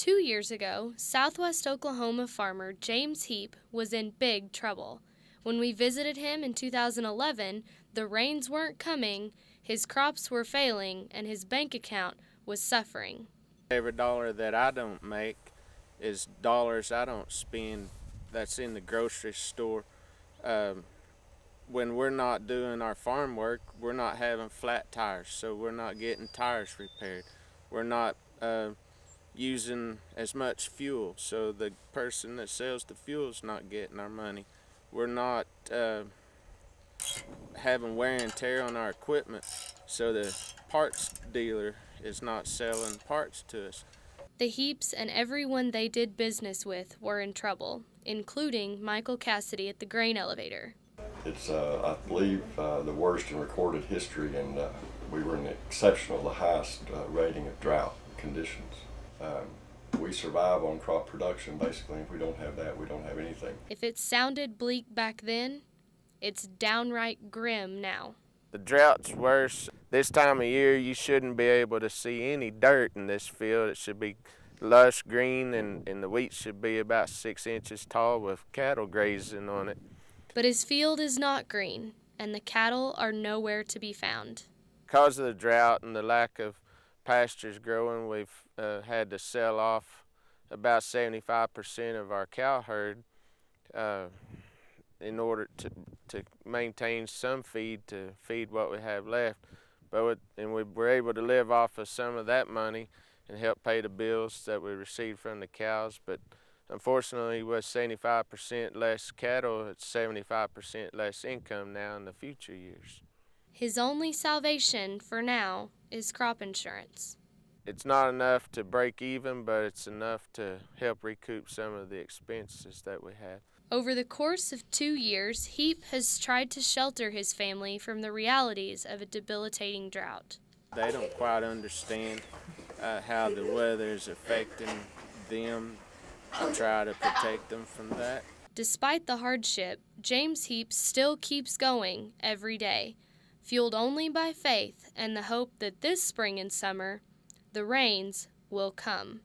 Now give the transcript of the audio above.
2 years ago, Southwest Oklahoma farmer James Heap was in big trouble. When we visited him in 2011, the rains weren't coming, his crops were failing, and his bank account was suffering. Every dollar that I don't make is dollars I don't spend that's in the grocery store. When we're not doing our farm work, we're not having flat tires, so we're not getting tires repaired. We're not using as much fuel, so the person that sells the fuel is not getting our money. We're not having wear and tear on our equipment, so the parts dealer is not selling parts to us. The Heaps and everyone they did business with were in trouble, including Michael Cassidy at the grain elevator. It's, I believe, the worst in recorded history, and we were in exceptional, the highest rating of drought conditions. We survive on crop production, basically. If we don't have that, we don't have anything. If it sounded bleak back then, it's downright grim now. The drought's worse. This time of year, you shouldn't be able to see any dirt in this field. It should be lush green, and the wheat should be about 6 inches tall with cattle grazing on it. But his field is not green, and the cattle are nowhere to be found. Because of the drought and the lack of pastures growing, we've had to sell off about 75% of our cow herd in order to maintain some feed to feed what we have left. And we were able to live off of some of that money and help pay the bills that we received from the cows. But unfortunately, with 75% less cattle, it's 75% less income now in the future years. His only salvation for now is crop insurance. It's not enough to break even, but it's enough to help recoup some of the expenses that we have. Over the course of 2 years, Heap has tried to shelter his family from the realities of a debilitating drought. They don't quite understand how the weather is affecting them. I try to protect them from that. Despite the hardship, James Heap still keeps going every day, fueled only by faith and the hope that this spring and summer, the rains will come.